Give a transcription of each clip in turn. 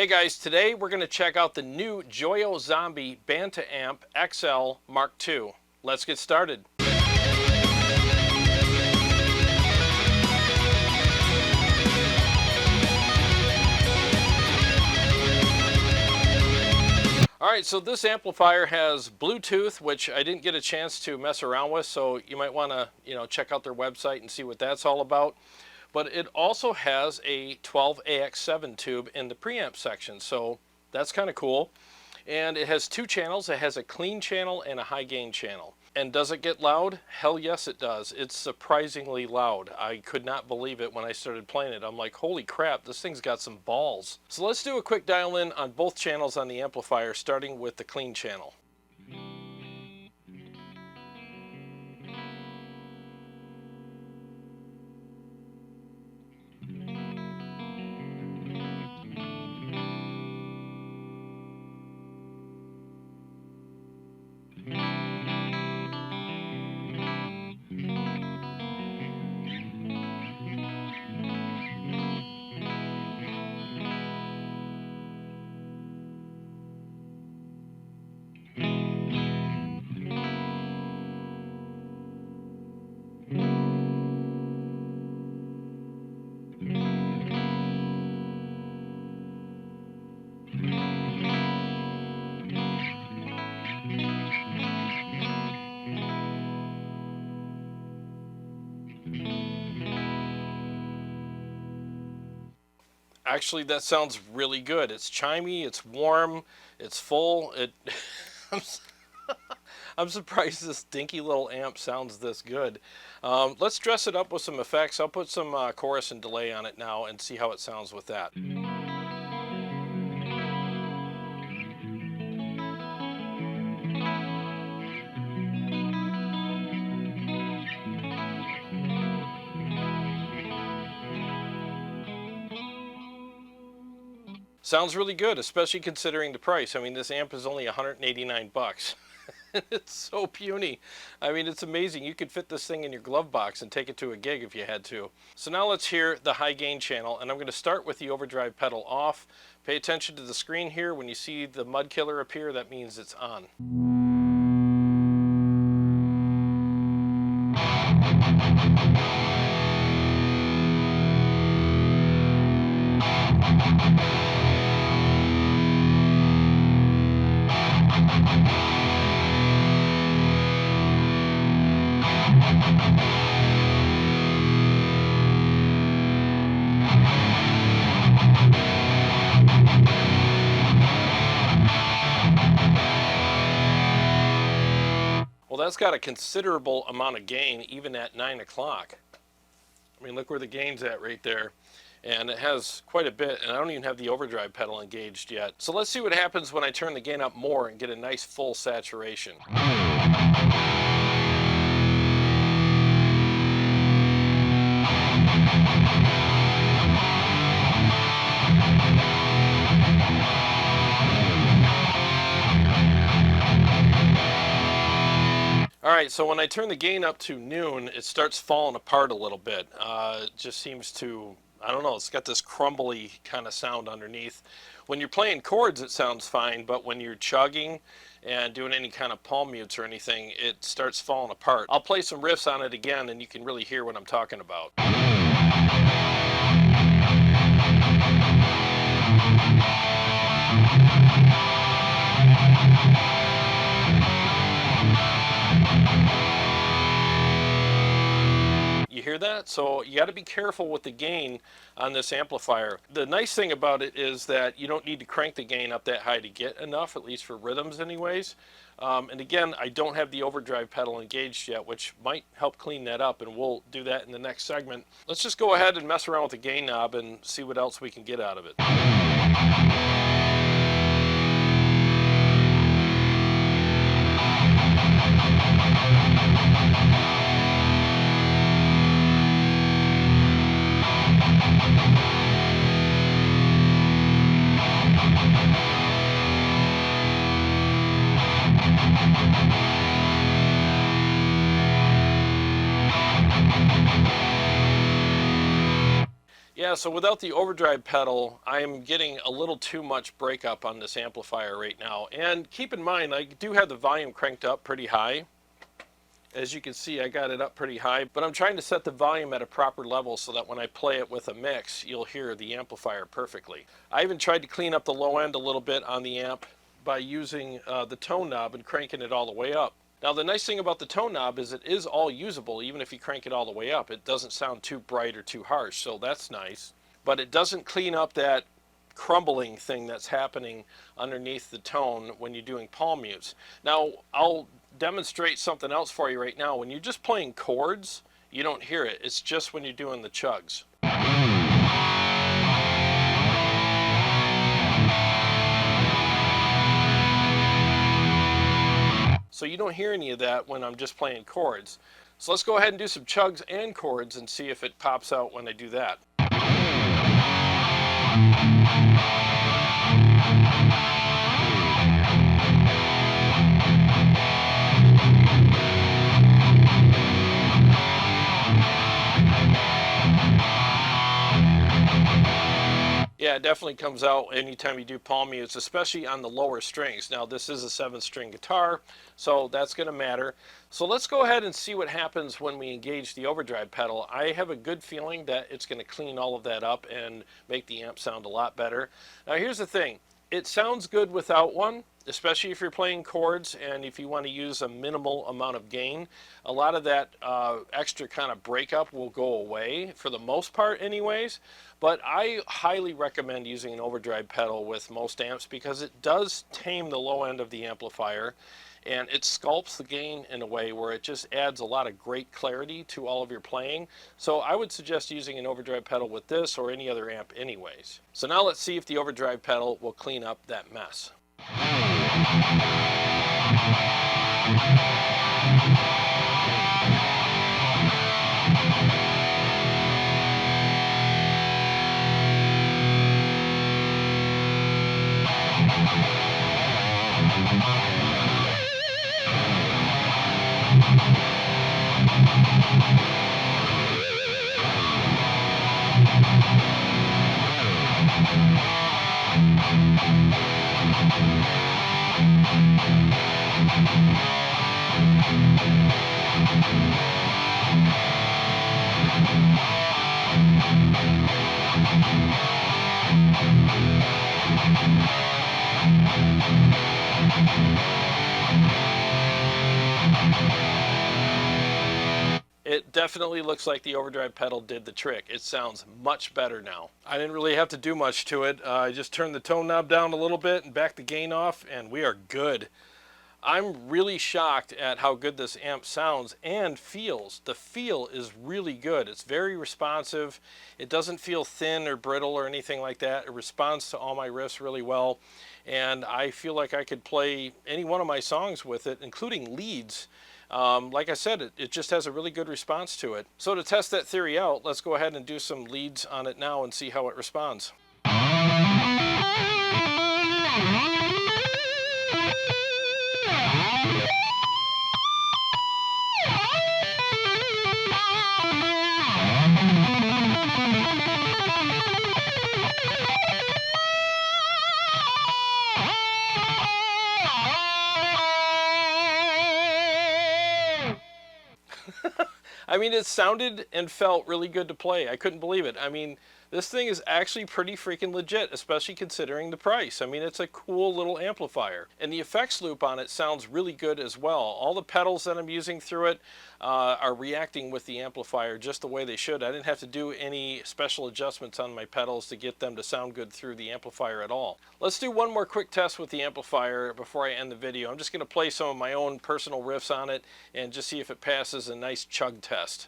Hey guys, today we're going to check out the new JOYO Zombie Banta Amp XL Mark II. Let's get started. Alright, so this amplifier has Bluetooth, which I didn't get a chance to mess around with, so you might want to, check out their website and see what that's all about. But it also has a 12AX7 tube in the preamp section, so that's kind of cool. And it has two channels. It has a clean channel and a high gain channel. And does it get loud? Hell yes it does. It's surprisingly loud. I could not believe it when I started playing it. I'm like, holy crap, this thing's got some balls. So let's do a quick dial in on both channels on the amplifier, starting with the clean channel. Actually, that sounds really good. It's chimey, it's warm, it's full. I'm surprised this dinky little amp sounds this good. Let's dress it up with some effects. I'll put some chorus and delay on it now and see how it sounds with that. Sounds really good, especially considering the price. I mean, this amp is only 189 bucks. It's so puny. I mean, it's amazing. You could fit this thing in your glove box and take it to a gig if you had to. So now let's hear the high gain channel, and I'm going to start with the overdrive pedal off. Pay attention to the screen here. When you see the mud killer appear, that means it's on. Well, that's got a considerable amount of gain even at 9 o'clock. I mean, look where the gain's at right there. And it has quite a bit, and I don't even have the overdrive pedal engaged yet. So let's see what happens when I turn the gain up more and get a nice full saturation. Alright, so when I turn the gain up to noon, it starts falling apart a little bit. It just seems to, I don't know, it's got this crumbly kind of sound underneath. When you're playing chords, it sounds fine, but when you're chugging and doing any kind of palm mutes or anything, it starts falling apart. I'll play some riffs on it again, and you can really hear what I'm talking about. You hear that? So you got to be careful with the gain on this amplifier. The nice thing about it is that you don't need to crank the gain up that high to get enough, at least for rhythms anyways. And again, I don't have the overdrive pedal engaged yet, which might help clean that up, and we'll do that in the next segment. Let's just go ahead and mess around with the gain knob and see what else we can get out of it. Yeah, so without the overdrive pedal, I'm getting a little too much breakup on this amplifier right now. And keep in mind, I do have the volume cranked up pretty high. As you can see, I got it up pretty high, but I'm trying to set the volume at a proper level so that when I play it with a mix, you'll hear the amplifier perfectly. I even tried to clean up the low end a little bit on the amp by using the tone knob and cranking it all the way up. Now the nice thing about the tone knob is it is all usable even if you crank it all the way up. It doesn't sound too bright or too harsh, so that's nice. But it doesn't clean up that crumbling thing that's happening underneath the tone when you're doing palm mutes. Now I'll demonstrate something else for you right now. When you're just playing chords, you don't hear it. It's just when you're doing the chugs. So you don't hear any of that when I'm just playing chords. So let's go ahead and do some chugs and chords and see if it pops out when I do that. Yeah, it definitely comes out anytime you do palm mutes, especially on the lower strings. Now this is a 7-string guitar, so that's going to matter. So let's go ahead and see what happens when we engage the overdrive pedal. I have a good feeling that it's going to clean all of that up and make the amp sound a lot better. Now here's the thing, it sounds good without one, especially if you're playing chords and if you want to use a minimal amount of gain. A lot of that extra kind of breakup will go away for the most part anyways, but I highly recommend using an overdrive pedal with most amps because it does tame the low end of the amplifier and it sculpts the gain in a way where it just adds a lot of great clarity to all of your playing. So I would suggest using an overdrive pedal with this or any other amp anyways. So now let's see if the overdrive pedal will clean up that mess. It definitely looks like the overdrive pedal did the trick. It sounds much better now. I didn't really have to do much to it. I just turned the tone knob down a little bit and backed the gain off, and we are good. I'm really shocked at how good this amp sounds and feels. The feel is really good. It's very responsive. It doesn't feel thin or brittle or anything like that. It responds to all my riffs really well, and I feel like I could play any one of my songs with it, including leads. Like I said, it just has a really good response to it. So to test that theory out, let's go ahead and do some leads on it now and see how it responds. I mean, it sounded and felt really good to play. I couldn't believe it. I mean, this thing is actually pretty freaking legit, especially considering the price. I mean, it's a cool little amplifier. And the effects loop on it sounds really good as well. All the pedals that I'm using through it are reacting with the amplifier just the way they should. I didn't have to do any special adjustments on my pedals to get them to sound good through the amplifier at all. Let's do one more quick test with the amplifier before I end the video. I'm just going to play some of my own personal riffs on it and just see if it passes a nice chug test.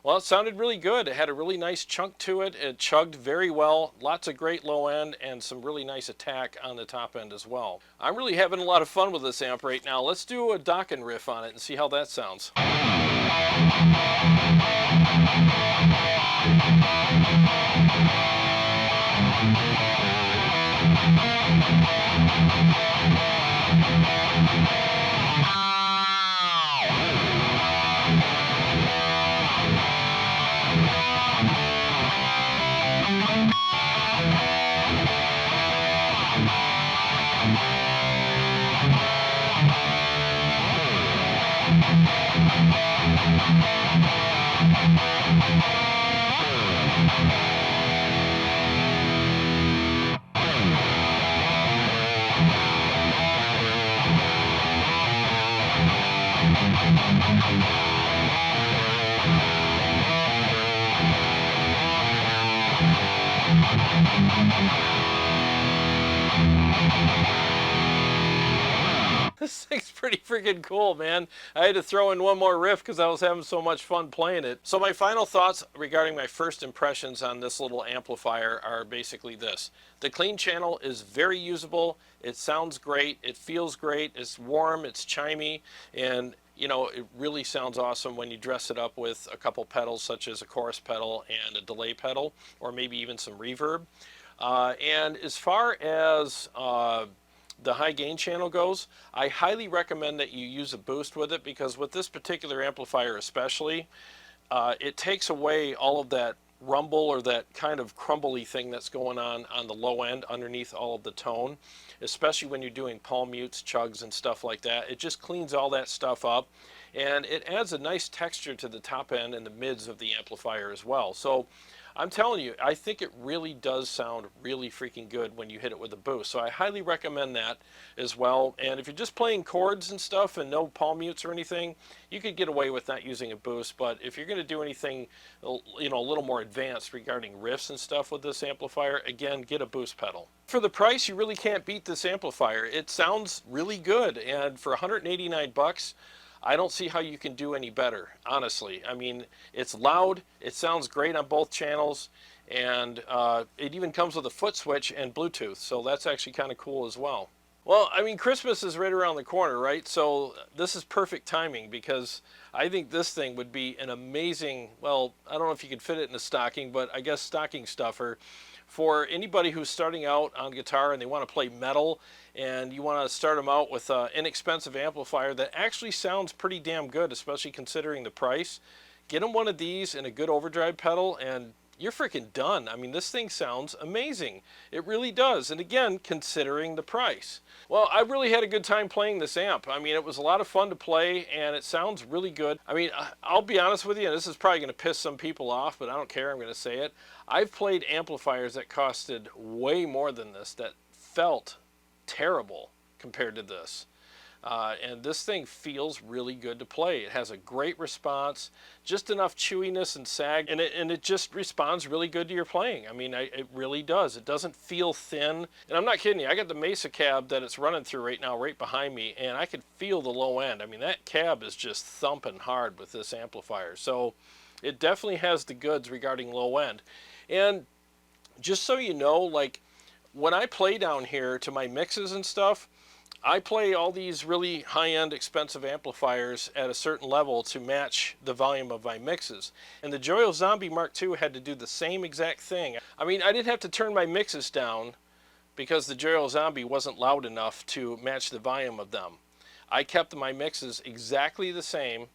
Well, it sounded really good. It had a really nice chunk to it. It chugged very well. Lots of great low end and some really nice attack on the top end as well. I'm really having a lot of fun with this amp right now. Let's do a Dokken riff on it and see how that sounds. This thing's pretty freaking cool, man. I had to throw in one more riff because I was having so much fun playing it. So my final thoughts regarding my first impressions on this little amplifier are basically this. The clean channel is very usable. It sounds great. It feels great. It's warm. It's chimey. And you know, it really sounds awesome when you dress it up with a couple pedals, such as a chorus pedal and a delay pedal, or maybe even some reverb. And as far as the high gain channel goes, I highly recommend that you use a boost with it, because with this particular amplifier especially, it takes away all of that rumble or that kind of crumbly thing that's going on the low end underneath all of the tone, especially when you're doing palm mutes, chugs, and stuff like that. It just cleans all that stuff up, and it adds a nice texture to the top end and the mids of the amplifier as well. So I'm telling you, I think it really does sound really freaking good when you hit it with a boost. So I highly recommend that as well. And if you're just playing chords and stuff and no palm mutes or anything, you could get away with not using a boost. But if you're going to do anything, you know, a little more advanced regarding riffs and stuff with this amplifier, again, get a boost pedal. For the price, you really can't beat this amplifier. It sounds really good, and for 189 bucks, I don't see how you can do any better, honestly. I mean, it's loud, it sounds great on both channels, and it even comes with a foot switch and Bluetooth, so that's actually kind of cool as well. Well, I mean, Christmas is right around the corner, right? So this is perfect timing, because I think this thing would be an amazing, well, I don't know if you could fit it in a stocking, but I guess stocking stuffer for anybody who's starting out on guitar and they want to play metal, and you want to start them out with an inexpensive amplifier that actually sounds pretty damn good, especially considering the price. Get them one of these and a good overdrive pedal, and you're freaking done. I mean, this thing sounds amazing. It really does. And again, considering the price. Well, I really had a good time playing this amp. I mean, it was a lot of fun to play, and it sounds really good. I mean, I'll be honest with you, and this is probably going to piss some people off, but I don't care. I'm going to say it. I've played amplifiers that costed way more than this, that felt terrible compared to this. And this thing feels really good to play. It has a great response, just enough chewiness and sag, and it just responds really good to your playing. I mean, it really does. It doesn't feel thin. And I'm not kidding you. I got the Mesa cab that it's running through right now, right behind me, and I could feel the low end. I mean, that cab is just thumping hard with this amplifier. So it definitely has the goods regarding low end. And just so you know, like, when I play down here to my mixes and stuff, I play all these really high-end expensive amplifiers at a certain level to match the volume of my mixes. And the JOYO Zombie Mark II had to do the same exact thing. I mean, I didn't have to turn my mixes down because the JOYO Zombie wasn't loud enough to match the volume of them. I kept my mixes exactly the same,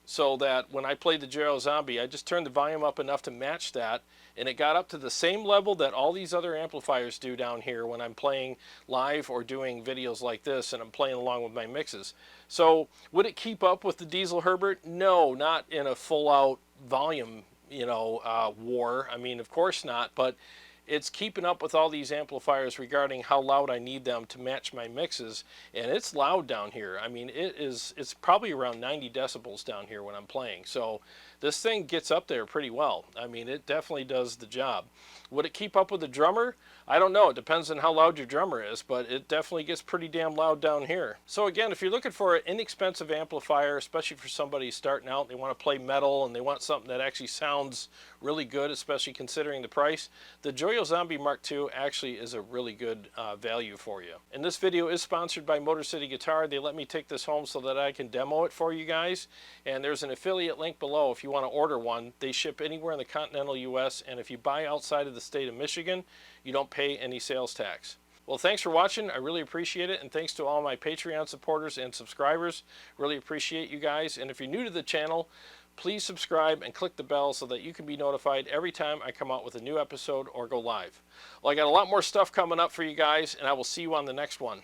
so that when I played the JOYO Zombie, I just turned the volume up enough to match that, and it got up to the same level that all these other amplifiers do down here when I'm playing live or doing videos like this and I'm playing along with my mixes. So would it keep up with the Diesel Herbert? No, not in a full-out volume, war. I mean, of course not, but it's keeping up with all these amplifiers regarding how loud I need them to match my mixes, and it's loud down here. I mean, it's probably around 90 decibels down here when I'm playing. So this thing gets up there pretty well. I mean, it definitely does the job. Would it keep up with the drummer? I don't know. It depends on how loud your drummer is, but it definitely gets pretty damn loud down here. So again, if you're looking for an inexpensive amplifier, especially for somebody starting out, they want to play metal and they want something that actually sounds really good, especially considering the price, the JOYO Zombie Mark II actually is a really good value for you. And this video is sponsored by Motor City Guitar. They let me take this home so that I can demo it for you guys. And there's an affiliate link below if you want to order one. They ship anywhere in the continental US, and if you buy outside of the state of Michigan, you don't pay any sales tax. Well, thanks for watching. I really appreciate it, and thanks to all my Patreon supporters and subscribers. Really appreciate you guys. And if you're new to the channel, please subscribe and click the bell so that you can be notified every time I come out with a new episode or go live. Well, I got a lot more stuff coming up for you guys, and I will see you on the next one.